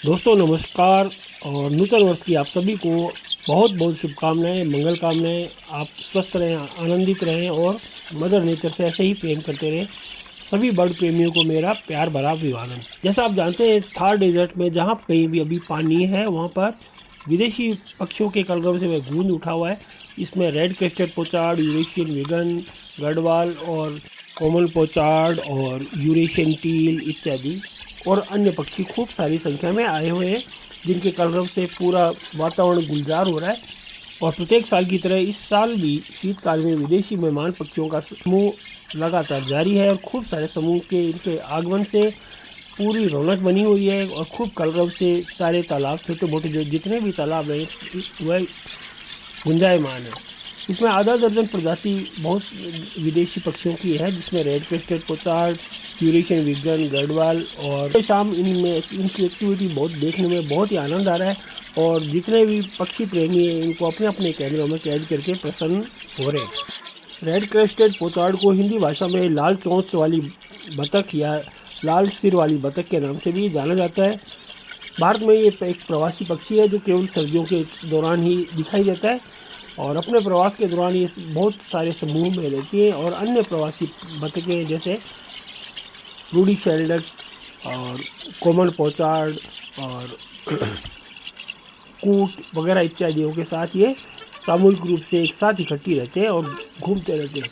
दोस्तों नमस्कार। और नूतन वर्ष की आप सभी को बहुत बहुत शुभकामनाएं, मंगल कामनाएं। आप स्वस्थ रहें, आनंदित रहें और मदर नेचर से ऐसे ही प्रेम करते रहें। सभी बर्ड प्रेमियों को मेरा प्यार भरा अभिवादन। जैसा आप जानते हैं, थार डेजर्ट में जहाँ कहीं भी अभी पानी है वहाँ पर विदेशी पक्षियों के कलरव से वह गूंज उठा हुआ है। इसमें red crested pochard, Eurasian vegan, Garhwal और कॉमन पोचार्ड और यूरेशियन टील इत्यादि और अन्य पक्षी खूब सारी संख्या में आए हुए हैं, जिनके कलरव से पूरा वातावरण गुलजार हो रहा है। और प्रत्येक साल की तरह इस साल भी शीतकाल में विदेशी मेहमान पक्षियों का समूह लगातार जारी है और खूब सारे समूह के इनके आगमन से पूरी रौनक बनी हुई है। और खूब कलरव से सारे तालाब, छोटे मोटे जो जितने भी तालाब हैं, वह गुंजायमान है। इसमें आधा दर्जन प्रजाति बहुत विदेशी पक्षियों की है, जिसमें red crested pochard, Eurasian vegan, Garhwal. और शाम इनमें इनकी एक्टिविटी बहुत देखने में बहुत ही आनंद आ रहा है। और जितने भी पक्षी प्रेमी हैं, इनको अपने अपने कैमरों में कैद करके प्रसन्न हो रहे हैं। रेड क्रेस्टेड पोचार्ड को हिंदी भाषा में लाल चोंच वाली बतख या लाल सिर वाली बतख के नाम से भी जाना जाता है। भारत में ये एक प्रवासी पक्षी है जो केवल सर्दियों के दौरान ही दिखाई देता है। और अपने प्रवास के दौरान ये बहुत सारे समूह में रहती है। और अन्य प्रवासी बतखें जैसे रूडी शेल्डट और कॉमन पोचार्ड और कूट वगैरह इत्यादियों के साथ ये सामूहिक रूप से एक साथ इकट्ठी रहते हैं और घूमते रहते हैं।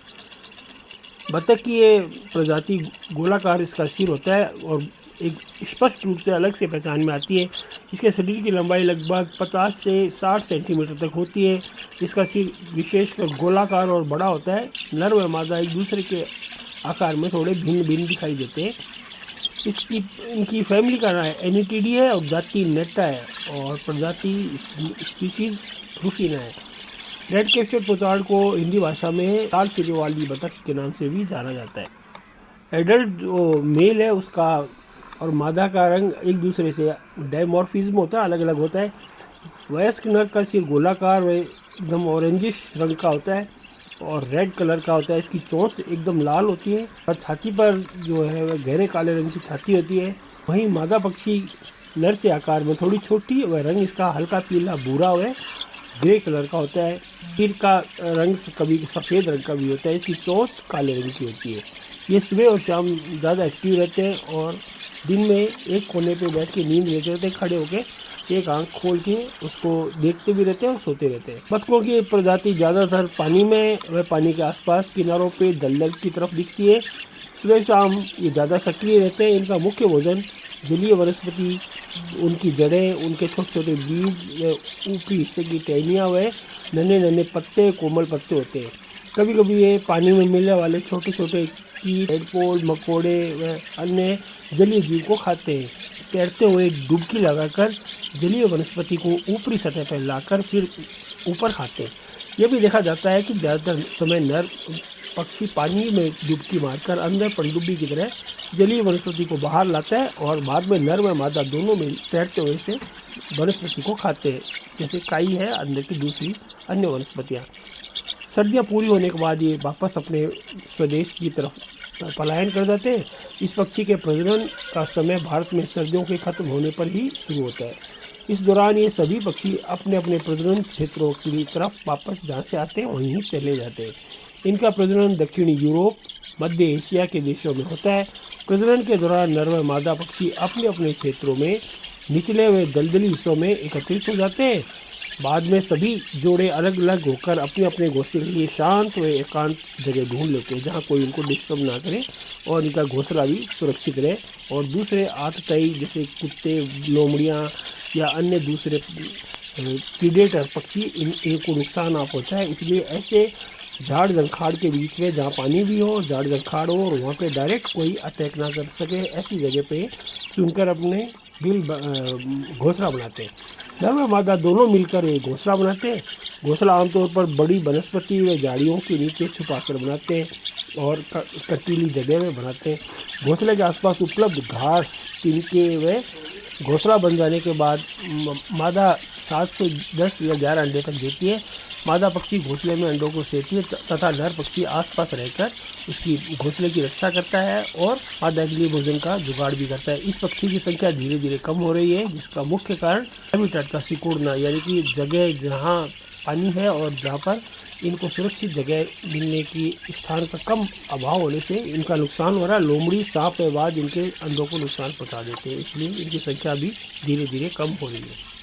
बतख की ये प्रजाति गोलाकार इसका सिर होता है और एक स्पष्ट रूप से अलग से पहचान में आती है। इसके शरीर की लंबाई लगभग 50 से 60 सेंटीमीटर तक होती है। इसका सिर विशेषकर गोलाकार और बड़ा होता है। नर व मादा एक दूसरे के आकार में थोड़े भिन्न भिन्न दिखाई देते हैं। इनकी फैमिली का नाम एनिटिडी है और जाति नेटा है और प्रजाति स्पीशीज रूफिना है। रेड क्रेस्टेड पोचार्ड को हिंदी भाषा में लाल सिर वाली बतख के नाम से भी जाना जाता है। एडल्ट जो मेल है उसका और मादा का रंग एक दूसरे से डायमॉर्फिज्म होता है, अलग अलग होता है। वयस्क नर का सिर गोलाकार व एकदम ऑरेंजिश रंग का होता है और रेड कलर का होता है। इसकी चोंच एकदम लाल होती है और छाती पर जो है वह गहरे काले रंग की छाती होती है। वहीं मादा पक्षी नर से आकार में थोड़ी छोटी व रंग इसका हल्का पीला भूरा व ग्रे कलर का होता है। सिर का रंग कभी सफ़ेद रंग का भी होता है। इसकी चोंच काले रंग की होती है। ये सुबह और शाम ज़्यादा एक्टिव रहते हैं और दिन में एक कोने पे बैठ के नींद लेते रहते हैं, खड़े होके एक आंख खोल के उसको देखते भी रहते हैं और सोते रहते हैं। बतखों की प्रजाति ज़्यादातर पानी में व पानी के आसपास किनारों पे दलदल की तरफ दिखती है। सुबह शाम ये ज़्यादा सक्रिय रहते हैं। इनका मुख्य भोजन जलीय वनस्पति, उनकी जड़ें, उनके छोटे छोटे बीज, ऊपरी हिस्से की टहनियाँ व नन्हे नन्हे पत्ते, कोमल पत्ते होते हैं। कभी कभी ये पानी में मिलने वाले छोटे छोटे कीट, हेडपोल, मकोड़े व अन्य जलीय जीव को खाते हैं। तैरते हुए डुबकी लगाकर जलीय वनस्पति को ऊपरी सतह पर लाकर फिर ऊपर खाते हैं। यह भी देखा जाता है कि ज़्यादातर समय नर पक्षी पानी में डुबकी मारकर अंदर पनडुब्बी की तरह जलीय वनस्पति को बाहर लाता है और बाद में नर व मादा दोनों में तैरते हुए से वनस्पति को खाते हैं, जैसे काई है अंदर की दूसरी अन्य वनस्पतियाँ। सर्दियाँ पूरी होने के बाद ये वापस अपने स्वदेश की तरफ पलायन कर जाते हैं। इस पक्षी के प्रजनन का समय भारत में सर्दियों के खत्म होने पर ही शुरू होता है। इस दौरान ये सभी पक्षी अपने अपने प्रजनन क्षेत्रों की तरफ वापस जहाँ से आते हैं वहीं चले जाते हैं। इनका प्रजनन दक्षिणी यूरोप, मध्य एशिया के देशों में होता है। प्रजनन के दौरान नर व मादा पक्षी अपने अपने क्षेत्रों में निचले हुए दलदली हिस्सों में एकत्रित हो जाते हैं। बाद में सभी जोड़े अलग अलग होकर अपने अपने घोंसले के लिए शांत व एकांत जगह ढूंढ लेते हैं, जहाँ कोई उनको डिस्टर्ब ना करे और इनका घोंसला भी सुरक्षित रहे। और दूसरे आतताई जैसे कुत्ते, लोमड़ियाँ या अन्य दूसरे प्रीडेटर पक्षी इनको नुकसान ना पहुँचाए, इसलिए ऐसे झाड़ झंखाड़ के बीच में जहाँ पानी भी हो, झाड़ झंखाड़ हो और वहाँ पे डायरेक्ट कोई अटैक ना कर सके, ऐसी जगह पे चुनकर अपने घोंसला बनाते हैं। नर व मादा दोनों मिलकर एक घोंसला बनाते हैं। घोंसला आमतौर पर बड़ी वनस्पति व झाड़ियों के नीचे छुपाकर बनाते हैं और कटीली जगह में बनाते हैं। घोंसले के आसपास उपलब्ध घास, तिनके व घोंसला बन जाने के बाद मादा 7 से 10 या 11 अंडे तक देती है। मादा पक्षी घोंसले में अंडों को सेती है तथा नर पक्षी आसपास रहकर उसकी घोंसले की रक्षा करता है और मादा के लिए भोजन का जुगाड़ भी करता है। इस पक्षी की संख्या धीरे धीरे कम हो रही है, जिसका मुख्य कारण हैबिटेट का सिकुड़ना, यानी कि जगह जहाँ पानी है और जहाँ पर इनको सुरक्षित जगह मिलने की स्थान का कम अभाव होने से इनका नुकसान हो रहा है। लोमड़ी, सांप व बाज इनके अंडों को नुकसान पहुंचा देते हैं, इसलिए इनकी संख्या भी धीरे धीरे कम हो रही है।